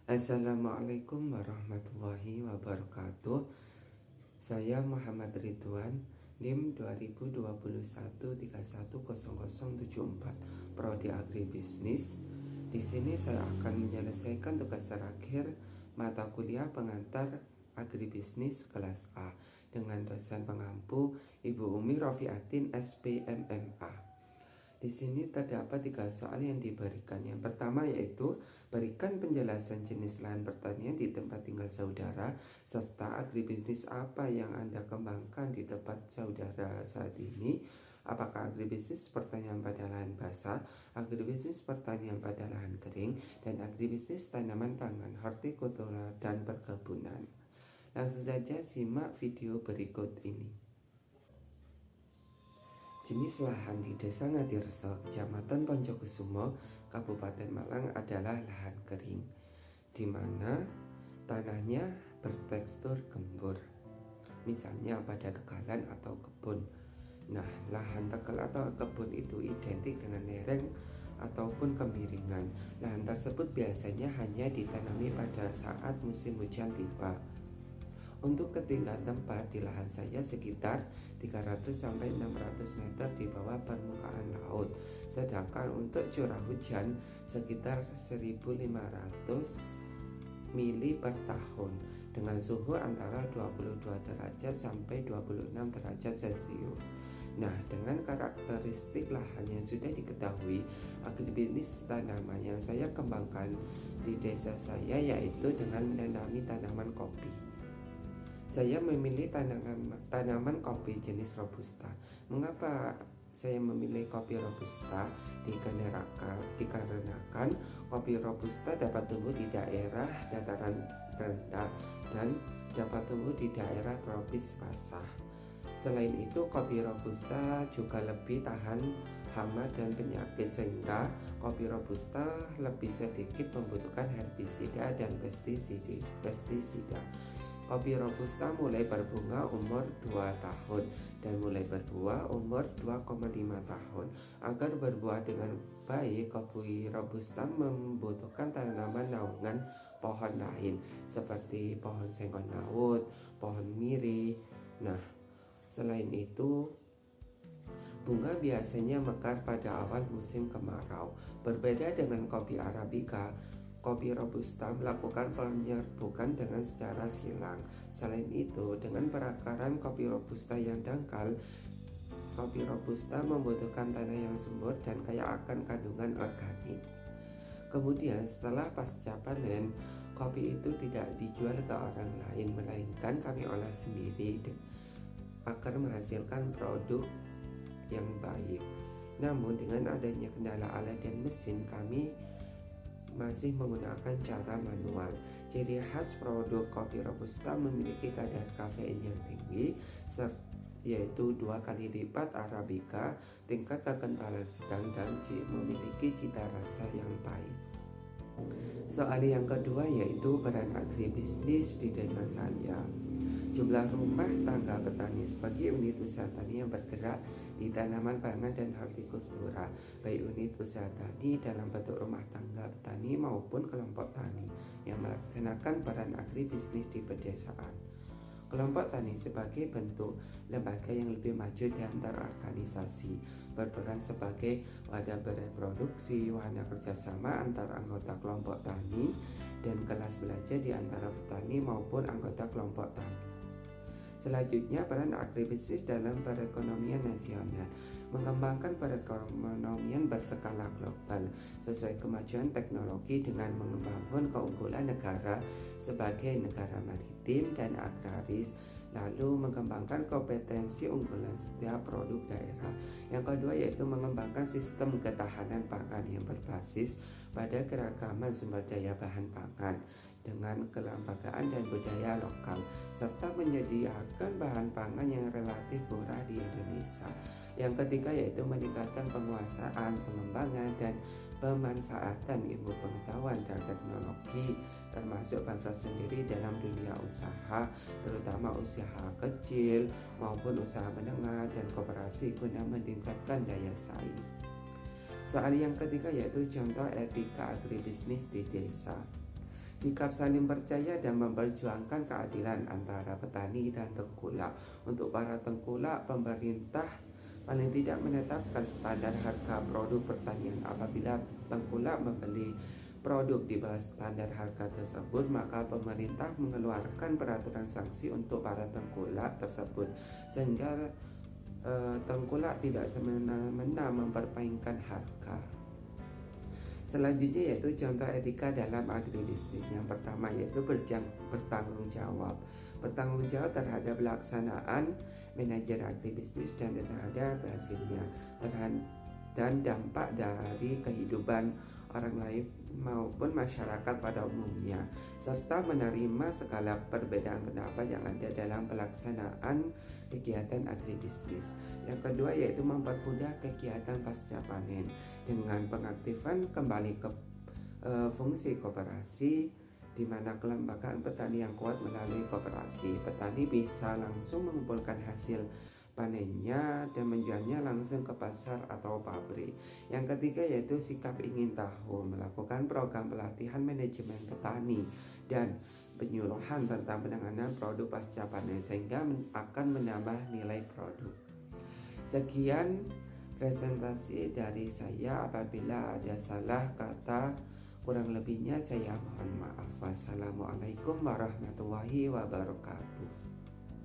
Assalamualaikum warahmatullahi wabarakatuh. Saya Muhammad Ridwan, NIM 2021 310074, Prodi Agribisnis. Di sini saya akan menyelesaikan tugas terakhir mata kuliah pengantar Agribisnis kelas A dengan dosen pengampu Ibu Umi Rofiatin SPMMA. Di sini terdapat 3 soal yang diberikan. Yang pertama yaitu berikan penjelasan jenis lahan pertanian di tempat tinggal saudara serta agribisnis apa yang Anda kembangkan di tempat saudara saat ini. Apakah agribisnis pertanian pada lahan basah, agribisnis pertanian pada lahan kering, dan agribisnis tanaman pangan, hortikultura, dan perkebunan. Langsung saja simak video berikut ini. Jenis lahan di Desa Ngadireso, Kecamatan Poncokusumo, Kabupaten Malang adalah lahan kering, di mana tanahnya bertekstur gembur, misalnya pada tegalan atau kebun. Nah, lahan tegal atau kebun itu identik dengan lereng ataupun kemiringan. Lahan tersebut biasanya hanya ditanami pada saat musim hujan tiba. Untuk ketinggian tempat di lahan saya sekitar 300-600 meter di bawah permukaan laut. Sedangkan untuk curah hujan sekitar 1500 mili per tahun dengan suhu antara 22 derajat sampai 26 derajat Celcius. Nah, dengan karakteristik lahan yang sudah diketahui, agribisnis tanaman yang saya kembangkan di desa saya yaitu dengan menanami tanaman kopi. Saya memilih tanaman kopi jenis Robusta. Mengapa saya memilih kopi Robusta? Dikarenakan kopi Robusta dapat tumbuh di daerah dataran rendah dan dapat tumbuh di daerah tropis basah. Selain itu, kopi Robusta juga lebih tahan hama dan penyakit, sehingga kopi Robusta lebih sedikit membutuhkan herbisida dan pestisida. Kopi Robusta mulai berbunga umur 2 tahun dan mulai berbuah umur 2,5 tahun. Agar berbuah dengan baik, kopi Robusta membutuhkan tanaman naungan pohon lain seperti pohon sengkon laut, pohon miri. Nah, selain itu, bunga biasanya mekar pada awal musim kemarau. Berbeda dengan kopi Arabica, kopi Robusta melakukan penyerbukan dengan secara silang. Selain itu, dengan perakaran kopi Robusta yang dangkal, kopi Robusta membutuhkan tanah yang subur dan kaya akan kandungan organik. Kemudian setelah pasca panen, kopi itu tidak dijual ke orang lain, melainkan kami olah sendiri agar menghasilkan produk yang baik. Namun dengan adanya kendala alat dan mesin, kami masih menggunakan cara manual. Ciri khas produk kopi Robusta memiliki kadar kafein yang tinggi, yaitu 2 kali lipat Arabica, tingkat kekentalan sedang, dan memiliki cita rasa yang pahit. Soal yang kedua yaitu peran agribisnis di desa saya. Jumlah rumah tangga petani sebagai unit usaha tani yang bergerak di tanaman pangan dan hortikultura, baik unit usaha tani dalam bentuk rumah tangga petani maupun kelompok tani yang melaksanakan peran agribisnis di pedesaan. Kelompok tani sebagai bentuk lembaga yang lebih maju di antara organisasi, berperan sebagai wadah bereproduksi, wahana kerjasama antara anggota kelompok tani, dan kelas belajar di antara petani maupun anggota kelompok tani. Selanjutnya, peran agribisnis dalam perekonomian nasional. Mengembangkan perekonomian berskala global sesuai kemajuan teknologi dengan membangun keunggulan negara sebagai negara maritim dan agraris, lalu mengembangkan kompetensi unggulan setiap produk daerah. Yang kedua yaitu mengembangkan sistem ketahanan pangan yang berbasis pada keragaman sumber daya bahan pangan dengan kelembagaan dan budaya lokal, serta menyediakan bahan pangan yang relatif murah di Indonesia. Yang ketiga yaitu meningkatkan penguasaan, pengembangan, dan pemanfaatan ilmu pengetahuan dan teknologi, termasuk bangsa sendiri dalam dunia usaha, terutama usaha kecil maupun usaha menengah dan koperasi guna meningkatkan daya saing. Soal yang ketiga yaitu contoh etika agribisnis di desa. Sikap saling percaya dan memperjuangkan keadilan antara petani dan tengkulak. Untuk para tengkulak, pemerintah paling tidak menetapkan standar harga produk pertanian. Apabila tengkulak membeli produk di bawah standar harga tersebut, maka pemerintah mengeluarkan peraturan sanksi untuk para tengkulak tersebut, sehingga tengkulak tidak semena-mena mempermainkan harga. Selanjutnya yaitu contoh etika dalam agribisnis. Yang pertama yaitu bertanggung jawab. Bertanggung jawab terhadap pelaksanaan manajer agribisnis dan terhadap hasilnya dan dampak dari kehidupan orang lain maupun masyarakat pada umumnya, serta menerima segala perbedaan pendapat yang ada dalam pelaksanaan kegiatan agribisnis. Yang kedua yaitu mempermudah kegiatan pasca panen dengan pengaktifan kembali ke fungsi koperasi, di mana kelembagaan petani yang kuat melalui koperasi. Petani bisa langsung mengumpulkan hasil panennya dan menjualnya langsung ke pasar atau pabrik. Yang ketiga yaitu sikap ingin tahu, melakukan program pelatihan manajemen petani dan penyuluhan tentang penanganan produk pasca panen sehingga akan menambah nilai produk. Sekian presentasi dari saya. Apabila ada salah kata, kurang lebihnya saya mohon maaf. Wassalamualaikum warahmatullahi wabarakatuh.